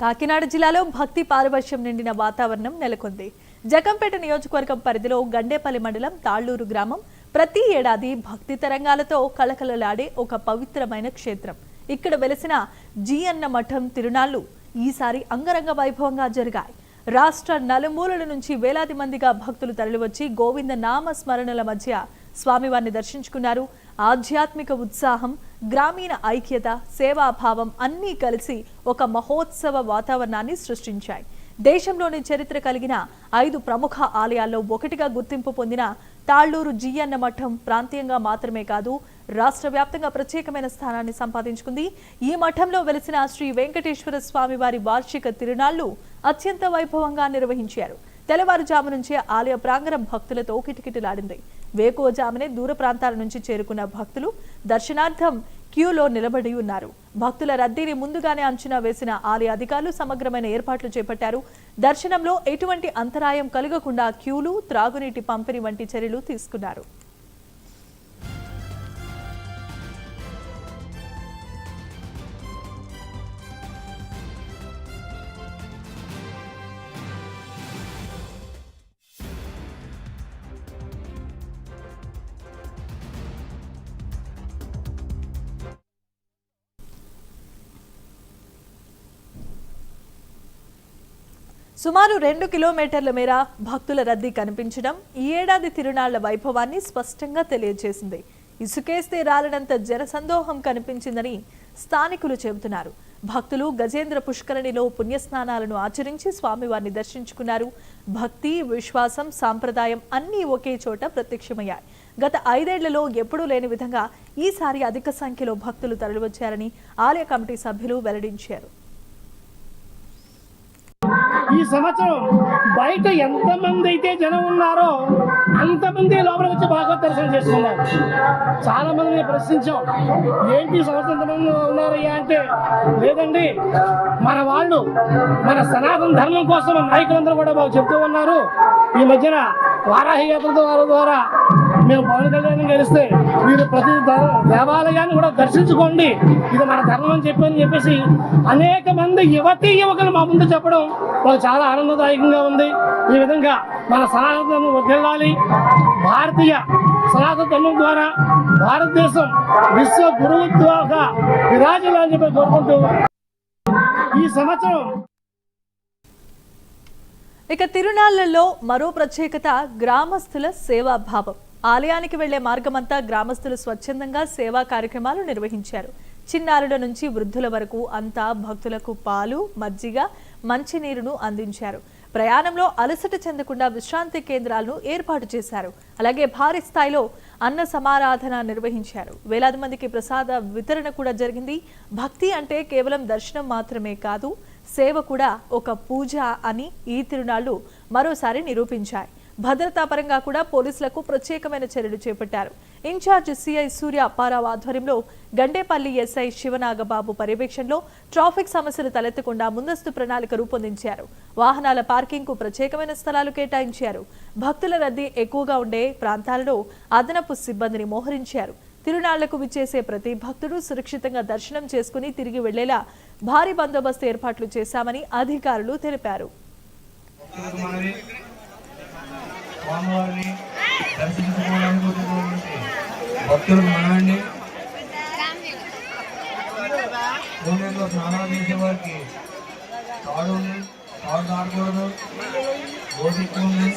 కాకినాడ జిల్లాలో భక్తి పారవశ్యం నిండిన వాతావరణం నెలకొంది. జకంపేట నియోజకవర్గం పరిధిలో గండేపల్లి మండలం తాళ్లూరు గ్రామం ప్రతి ఏడాది భక్తి తరంగాలతో కళకళలాడే ఒక పవిత్రమైన క్షేత్రం. ఇక్కడ వెలసిన జీయన్న మఠం తిరునాళ్లు ఈసారి అంగరంగ వైభవంగా జరిగాయి. రాష్ట్ర నలుమూలల నుంచి వేలాది మందిగా భక్తులు తరలివచ్చి గోవింద నామ స్మరణల మధ్య స్వామివారిని దర్శించుకున్నారు. ఆధ్యాత్మిక ఉత్సాహం, గ్రామీణ ఐక్యత, సేవాభావం అన్నీ కలిసి ఒక మహోత్సవ వాతావరణాన్ని సృష్టించాయి. దేశంలోని చరిత్ర కలిగిన 5 ప్రముఖ ఆలయాల్లో ఒకటిగా గుర్తింపు పొందిన తాళ్లూరు జీయన్న మఠం ప్రాంతీయంగా మాత్రమే కాదు, రాష్ట్ర వ్యాప్తంగా ప్రత్యేకమైన స్థానాన్ని సంపాదించుకుంది. ఈ మఠంలో వెలిసిన శ్రీ వెంకటేశ్వర స్వామి వారి వార్షిక తిరునాళ్లు అత్యంత వైభవంగా నిర్వహించారు. తెల్లవారుజాము నుంచే ఆలయ ప్రాంగణం భక్తులతో కిటకిటలాడింది. వేకువజామునే దూర ప్రాంతాల నుంచి చేరుకున్న భక్తులు దర్శనార్థం క్యూలో నిలబడి ఉన్నారు. భక్తుల రద్దీని ముందుగానే అంచనా వేసిన ఆలయ అధికారులు సమగ్రమైన ఏర్పాట్లు చేపట్టారు. దర్శనంలో ఎటువంటి అంతరాయం కలగకుండా క్యూలు, త్రాగునీటి పంపిణీ వంటి చర్యలు తీసుకున్నారు. సుమారు 2 కిలోమీటర్ల మేర భక్తుల రద్దీ కనిపించడం ఈ ఏడాది తిరునాళ్ల వైభవాన్ని స్పష్టంగా తెలియజేసింది. ఇసుకేస్తే రాలనంత జనసందోహం కనిపించిందని స్థానికులు చెబుతున్నారు. భక్తులు గజేంద్ర పుష్కరిణిలో పుణ్యస్నానాలను ఆచరించి స్వామివారిని దర్శించుకున్నారు. భక్తి, విశ్వాసం, సాంప్రదాయం అన్నీ ఒకే చోట ప్రత్యక్షమయ్యాయి. గత 5 ఏళ్లలో ఎప్పుడూ లేని విధంగా ఈసారి అధిక సంఖ్యలో భక్తులు తరలివచ్చారని ఆలయ కమిటీ సభ్యులు వెల్లడించారు. ఈ సంవత్సరం బయట ఎంతమంది అయితే జనం ఉన్నారో అంతమంది లోపలికి వచ్చి భాగవత దర్శనం చేసుకున్నారు. చాలా మందిని ప్రశ్నించాం, ఏంటి సంవత్సరం ఎంతమంది ఉన్నారయ్యా అంటే, లేదండి మన వాళ్ళు మన సనాతన ధర్మం కోసం నాయకులందరూ కూడా బాగా చెప్తూ ఉన్నారు. ఈ మధ్యన వారాహి యాత్రతో వారి ద్వారా మేము పవన్ కళ్యాణ్ గెలిస్తే మీరు ప్రతి దేవాలయాన్ని కూడా దర్శించుకోండి, ఇది మన ధర్మం అని చెప్పేసి అనేక మంది యువతీ యువకులు మా ముందు చెప్పడం మాకు చాలా ఆనందదాయకంగా ఉంది. ఈ విధంగా మన సనాతన ధర్మం వర్ధిల్లాలి, భారతీయ సనాతన ధర్మం ద్వారా భారతదేశం విశ్వ గురువుగా విరాజాలని చెప్పి కోరుకుంటూ ఈ సంవత్సరం ఇక తిరునాళ్లలో మరో ప్రత్యేకత గ్రామస్తుల సేవాభావం. ఆలయానికి వెళ్లే మార్గమంతా గ్రామస్తులు స్వచ్ఛందంగా సేవా కార్యక్రమాలు నిర్వహించారు. చిన్నారుల నుంచి వృద్ధుల వరకు అంతా భక్తులకు పాలు, మజ్జిగ, మంచినీరును అందించారు. ప్రయాణంలో అలసట చెందకుండా విశ్రాంతి కేంద్రాలను ఏర్పాటు చేశారు. అలాగే భారీ స్థాయిలో అన్న సమారాధన నిర్వహించారు. వేలాది మందికి ప్రసాద వితరణ కూడా జరిగింది. భక్తి అంటే కేవలం దర్శనం మాత్రమే కాదు, సేవ కూడా ఒక పూజ అని ఈ తిరునాళ్లు మరోసారి నిరూపించాయి. భద్రతా పరంగా కూడా పోలీసులకు ప్రత్యేకమైన చర్యలు చేపట్టారు. ఇన్ఛార్జ్ సిఐ సూర్య అప్పారావు ఆధ్వర్యంలో గండేపల్లి ఎస్ఐ శివనాగబాబు పర్యవేక్షణలో ట్రాఫిక్ సమస్యలు తలెత్తకుండా ముందస్తు ప్రణాళిక రూపొందించారు. వాహనాల పార్కింగ్ కు ప్రత్యేకమైన స్థలాలు కేటాయించారు. భక్తుల రద్దీ ఎక్కువగా ఉండే ప్రాంతాలలో అదనపు సిబ్బందిని మోహరించారు. తిరునాళ్లకు విచ్చేసే ప్రతి భక్తుడు సురక్షితంగా దర్శనం చేసుకుని తిరిగి వెళ్లేలా భారీ బందోబస్తు ఏర్పాట్లు చేశామని అధికారులు తెలిపారు. భక్తులకు మనవండి, భూమిలో స్నానాలు చేసే వారికి తాడు దాటకూడదు, బోటు ఎక్కువ ఉంది.